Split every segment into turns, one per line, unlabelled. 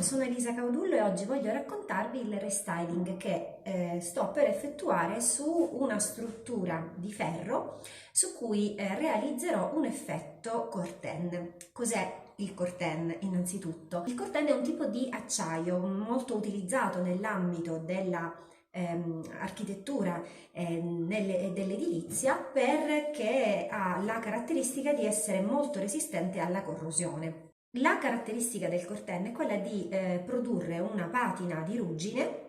Salve, sono Elisa Caudullo e oggi voglio raccontarvi il restyling che sto per effettuare su una struttura di ferro su cui realizzerò un effetto corten. Cos'è il corten innanzitutto? Il corten è un tipo di acciaio molto utilizzato nell'ambito della architettura e dell'edilizia perché ha la caratteristica di essere molto resistente alla corrosione. La caratteristica del corten è quella di produrre una patina di ruggine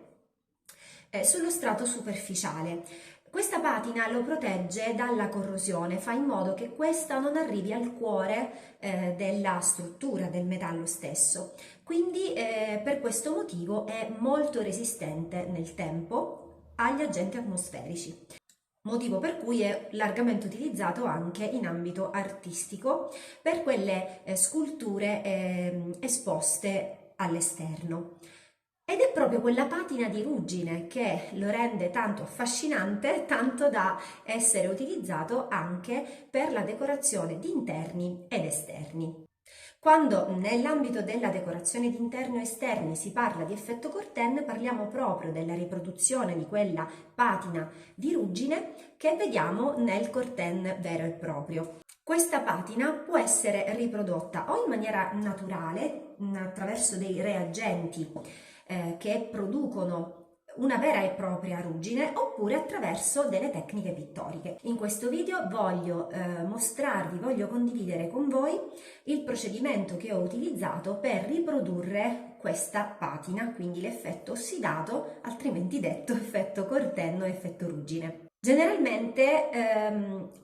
sullo strato superficiale. Questa patina lo protegge dalla corrosione, fa in modo che questa non arrivi al cuore della struttura del metallo stesso. Quindi per questo motivo è molto resistente nel tempo agli agenti atmosferici. Motivo per cui è largamente utilizzato anche in ambito artistico per quelle sculture esposte all'esterno. Ed è proprio quella patina di ruggine che lo rende tanto affascinante, tanto da essere utilizzato anche per la decorazione di interni ed esterni. Quando nell'ambito della decorazione di interni o esterni si parla di effetto corten, parliamo proprio della riproduzione di quella patina di ruggine che vediamo nel corten vero e proprio. Questa patina può essere riprodotta o in maniera naturale, attraverso dei reagenti che producono una vera e propria ruggine, oppure attraverso delle tecniche pittoriche. In questo video voglio voglio condividere con voi il procedimento che ho utilizzato per riprodurre questa patina, quindi l'effetto ossidato, altrimenti detto effetto corten o effetto ruggine. Generalmente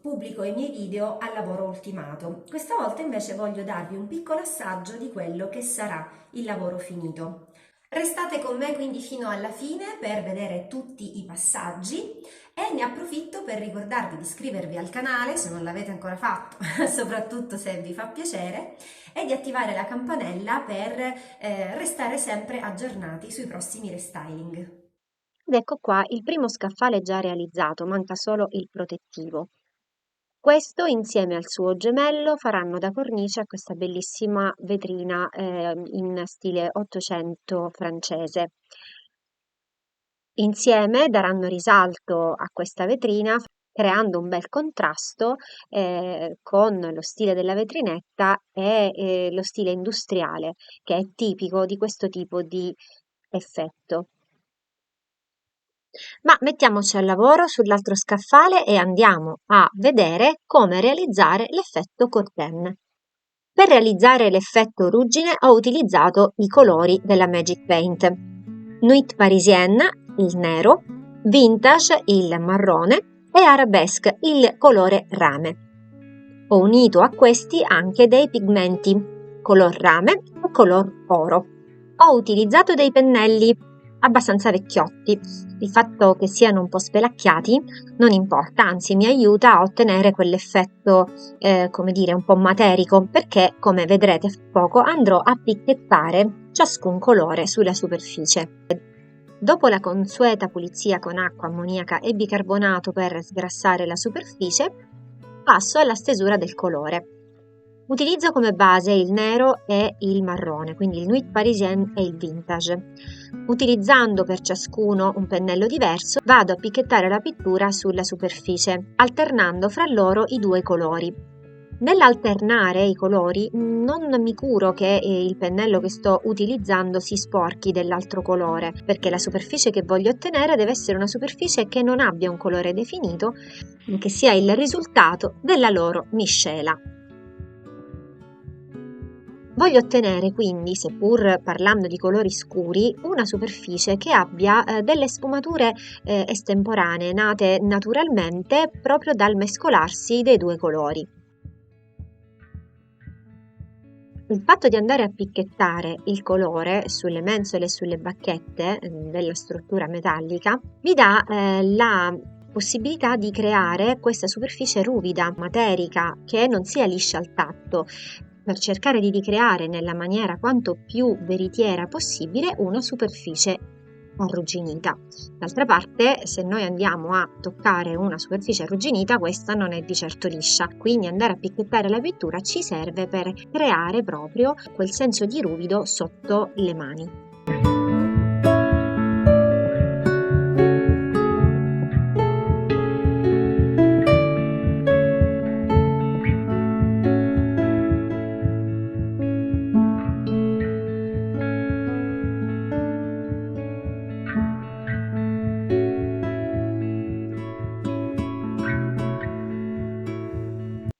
pubblico i miei video a lavoro ultimato, questa volta invece voglio darvi un piccolo assaggio di quello che sarà il lavoro finito. Restate con me quindi fino alla fine per vedere tutti i passaggi e ne approfitto per ricordarvi di iscrivervi al canale se non l'avete ancora fatto, soprattutto se vi fa piacere, e di attivare la campanella per restare sempre aggiornati sui prossimi restyling.
Ed ecco qua il primo scaffale già realizzato, manca solo il protettivo. Questo insieme al suo gemello faranno da cornice a questa bellissima vetrina in stile 800 francese. Insieme daranno risalto a questa vetrina creando un bel contrasto con lo stile della vetrinetta e lo stile industriale che è tipico di questo tipo di effetto. Ma mettiamoci al lavoro sull'altro scaffale e andiamo a vedere come realizzare l'effetto corten. Per realizzare l'effetto ruggine ho utilizzato i colori della Magic Paint. Nuit Parisienne, il nero, Vintage, il marrone e Arabesque, il colore rame. Ho unito a questi anche dei pigmenti, color rame e color oro. Ho utilizzato dei pennelli abbastanza vecchiotti. Il fatto che siano un po' spelacchiati non importa, anzi mi aiuta a ottenere quell'effetto, come dire, un po' materico, perché, come vedrete fra poco, andrò a picchettare ciascun colore sulla superficie. Dopo la consueta pulizia con acqua, ammoniaca e bicarbonato per sgrassare la superficie, passo alla stesura del colore. Utilizzo come base il nero e il marrone, quindi il Nuit Parisien e il Vintage. Utilizzando per ciascuno un pennello diverso, vado a picchettare la pittura sulla superficie, alternando fra loro i due colori. Nell'alternare i colori non mi curo che il pennello che sto utilizzando si sporchi dell'altro colore, perché la superficie che voglio ottenere deve essere una superficie che non abbia un colore definito, che sia il risultato della loro miscela. Voglio ottenere quindi, seppur parlando di colori scuri, una superficie che abbia delle sfumature estemporanee, nate naturalmente proprio dal mescolarsi dei due colori. Il fatto di andare a picchettare il colore sulle mensole e sulle bacchette della struttura metallica mi dà la possibilità di creare questa superficie ruvida, materica, che non sia liscia al tatto, per cercare di ricreare nella maniera quanto più veritiera possibile una superficie arrugginita. D'altra parte, se noi andiamo a toccare una superficie arrugginita, questa non è di certo liscia, quindi andare a picchettare la pittura ci serve per creare proprio quel senso di ruvido sotto le mani.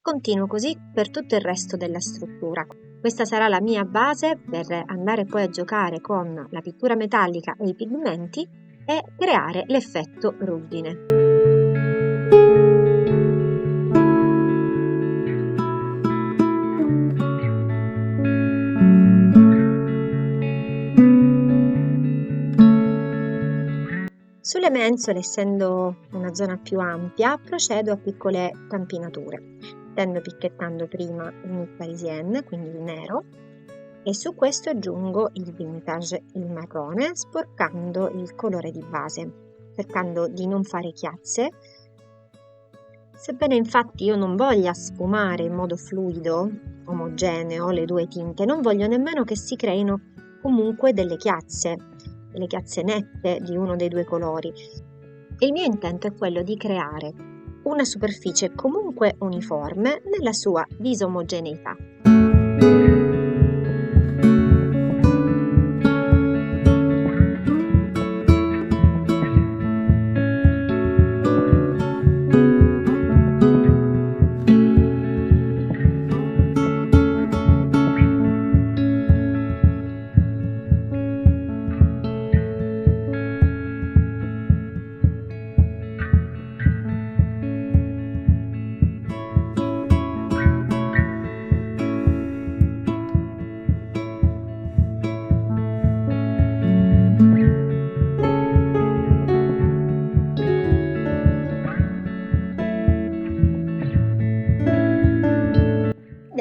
Continuo così per tutto il resto della struttura. Questa sarà la mia base per andare poi a giocare con la pittura metallica e i pigmenti e creare l'effetto ruggine. Sulle mensole, essendo una zona più ampia, procedo a piccole tampinature. Tendo picchettando prima il Nude Parisien, quindi il nero, e su questo aggiungo il vintage, il marrone, sporcando il colore di base, cercando di non fare chiazze. Sebbene infatti io non voglia sfumare in modo fluido, omogeneo, le due tinte, non voglio nemmeno che si creino comunque delle chiazze nette di uno dei due colori. Il mio intento è quello di creare una superficie comunque uniforme nella sua disomogeneità.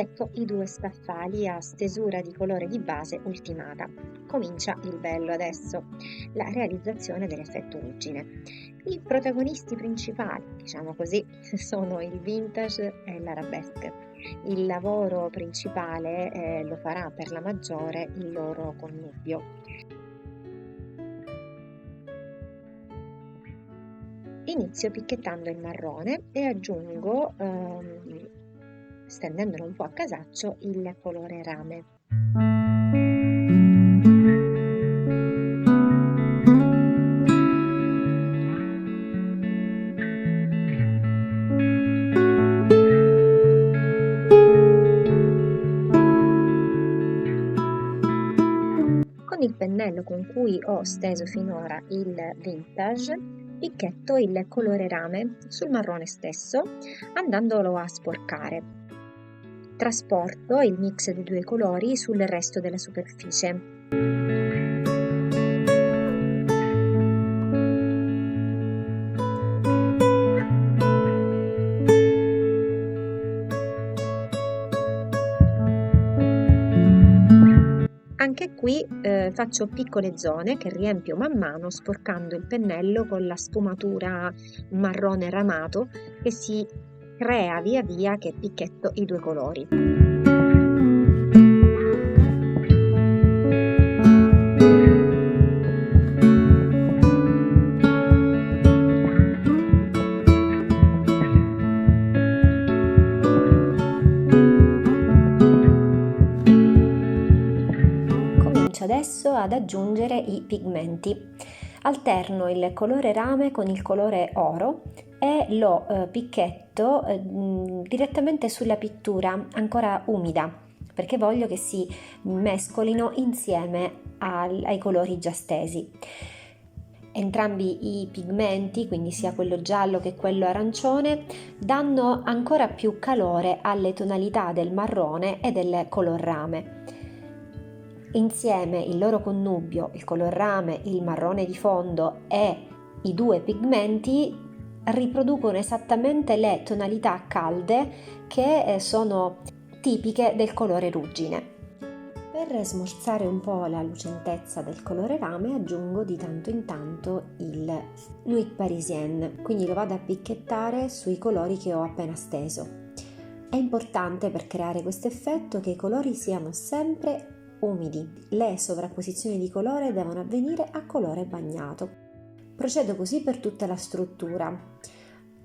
Ecco i due scaffali a stesura di colore di base ultimata. Comincia il bello adesso, la realizzazione dell'effetto ruggine. I protagonisti principali, diciamo così, sono il vintage e l'arabesque. Il lavoro principale lo farà per la maggiore il loro connubio. Inizio picchettando il marrone e aggiungo stendendolo un po' a casaccio, il colore rame. Con il pennello con cui ho steso finora il vintage, picchetto il colore rame sul marrone stesso, andandolo a sporcare. Trasporto il mix dei due colori sul resto della superficie. Anche qui faccio piccole zone che riempio man mano sporcando il pennello con la sfumatura marrone ramato che si crea via via che picchetto i due colori. Comincio adesso ad aggiungere i pigmenti. Alterno il colore rame con il colore oro e lo picchetto direttamente sulla pittura ancora umida, perché voglio che si mescolino insieme ai colori già stesi. Entrambi i pigmenti, quindi sia quello giallo che quello arancione, danno ancora più calore alle tonalità del marrone e del color rame. Insieme il loro connubio, il color rame, il marrone di fondo e i due pigmenti riproducono esattamente le tonalità calde che sono tipiche del colore ruggine.
Per smorzare un po' la lucentezza del colore rame aggiungo di tanto in tanto il Nuit Parisienne, quindi lo vado a picchettare sui colori che ho appena steso. È importante per creare questo effetto che i colori siano sempre umidi, le sovrapposizioni di colore devono avvenire a colore bagnato. Procedo così per tutta la struttura.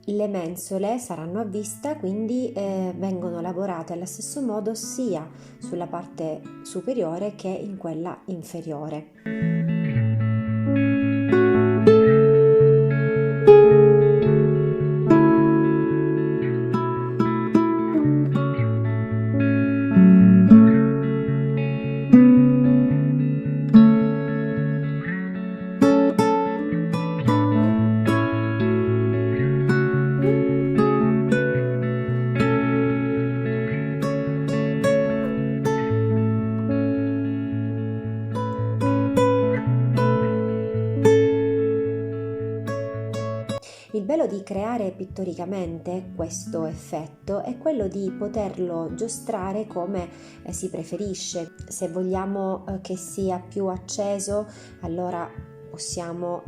Le mensole saranno a vista, quindi vengono lavorate allo stesso modo sia sulla parte superiore che in quella inferiore. Il bello di creare pittoricamente questo effetto è quello di poterlo giostrare come si preferisce. Se vogliamo che sia più acceso, allora possiamo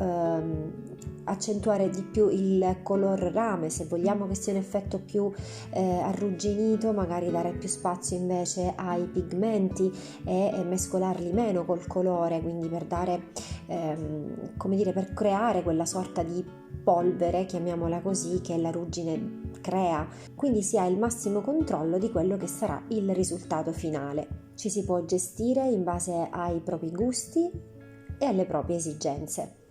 accentuare di più il color rame. Se vogliamo che sia un effetto più arrugginito, magari dare più spazio invece ai pigmenti e mescolarli meno col colore, quindi per dare per creare quella sorta di polvere, chiamiamola così, che la ruggine crea, quindi si ha il massimo controllo di quello che sarà il risultato finale. Ci si può gestire in base ai propri gusti e alle proprie esigenze.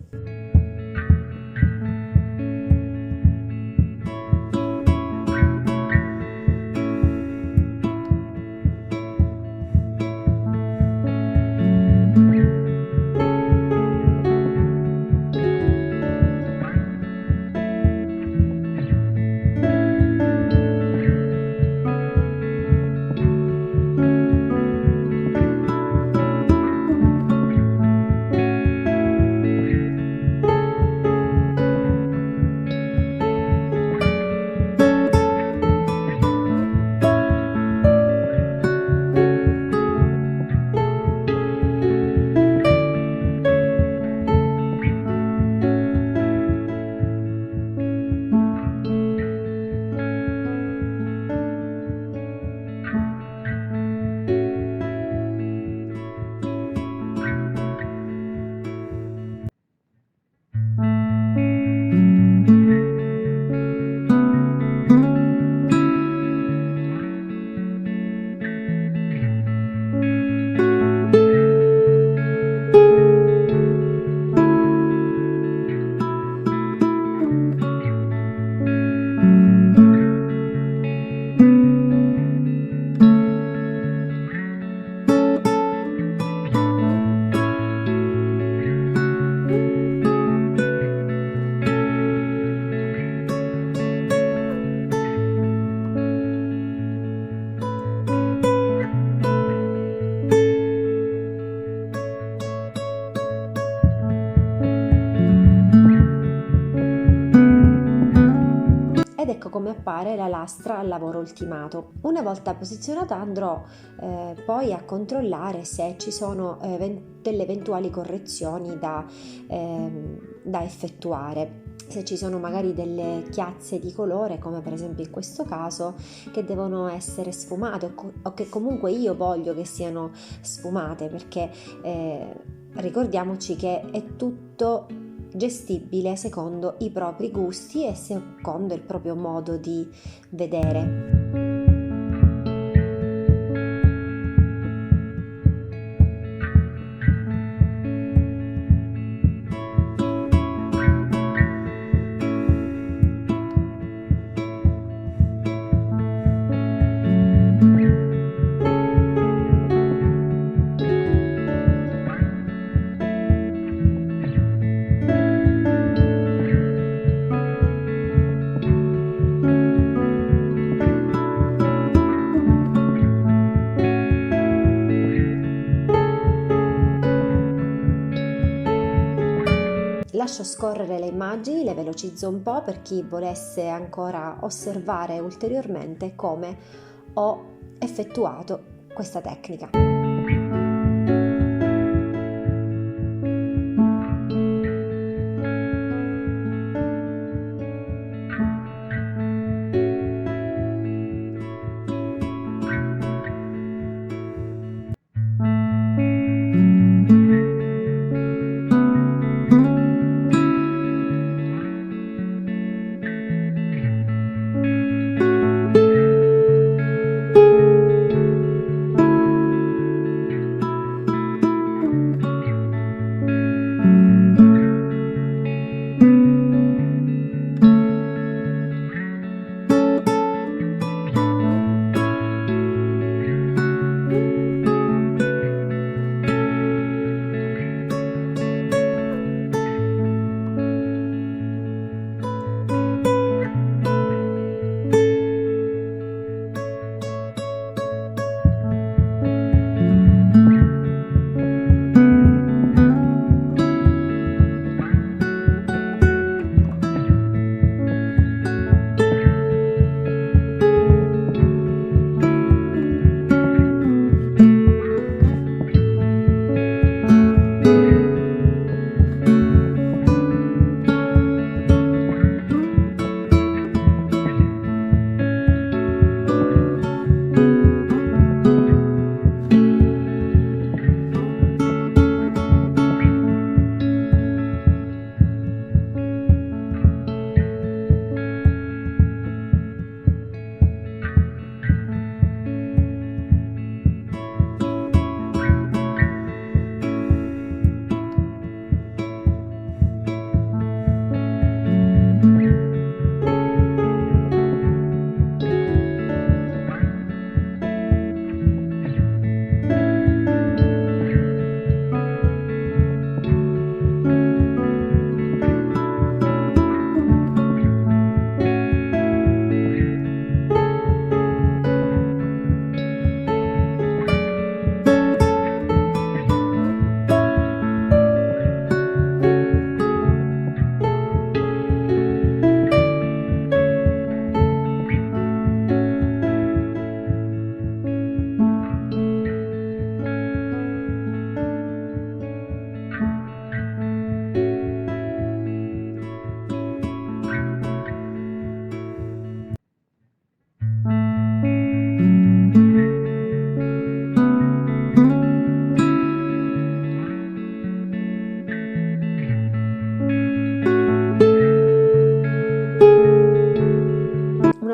Ed ecco come appare la lastra al lavoro ultimato. Una volta posizionata andrò poi a controllare se ci sono delle eventuali correzioni da effettuare. Se ci sono magari delle chiazze di colore, come per esempio in questo caso, che devono essere sfumate o che comunque io voglio che siano sfumate, perché ricordiamoci che è tutto gestibile secondo i propri gusti e secondo il proprio modo di vedere. Lascio scorrere le immagini, le velocizzo un po' per chi volesse ancora osservare ulteriormente come ho effettuato questa tecnica.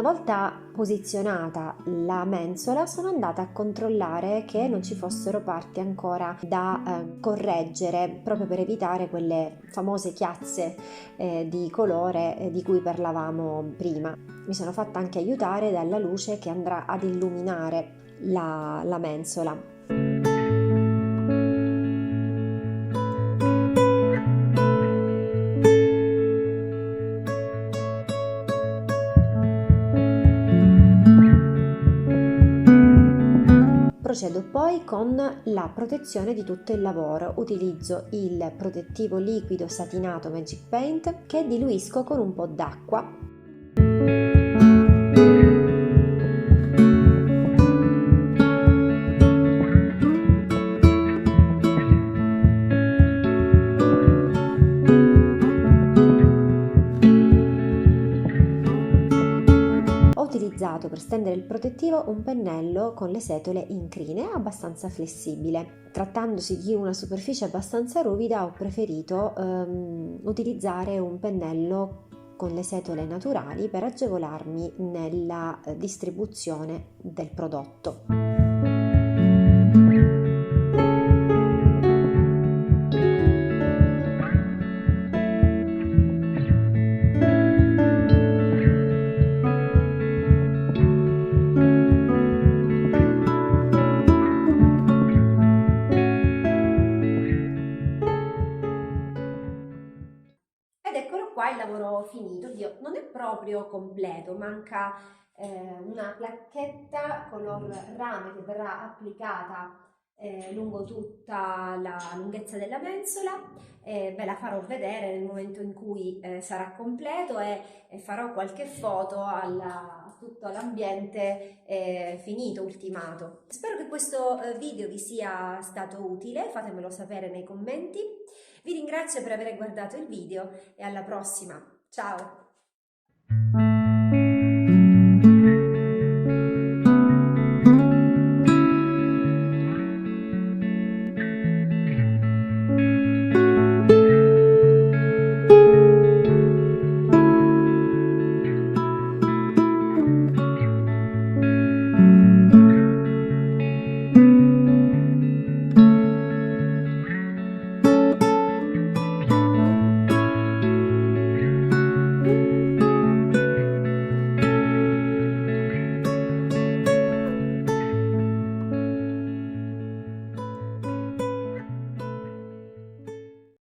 Una volta posizionata la mensola sono andata a controllare che non ci fossero parti ancora da correggere, proprio per evitare quelle famose chiazze di colore di cui parlavamo prima. Mi sono fatta anche aiutare dalla luce che andrà ad illuminare la mensola. Procedo poi con la protezione di tutto il lavoro. Utilizzo il protettivo liquido satinato Magic Paint che diluisco con un po' d'acqua. Ho utilizzato per stendere il protettivo un pennello con le setole incrine abbastanza flessibile. Trattandosi di una superficie abbastanza ruvida ho preferito utilizzare un pennello con le setole naturali per agevolarmi nella distribuzione del prodotto.
Ed eccolo qua il lavoro finito. Oddio, non è proprio completo, manca una placchetta color rame che verrà applicata lungo tutta la lunghezza della mensola. Ve la farò vedere nel momento in cui sarà completo e farò qualche foto a tutto l'ambiente finito, ultimato. Spero che questo video vi sia stato utile, fatemelo sapere nei commenti. Vi ringrazio per aver guardato il video e alla prossima. Ciao!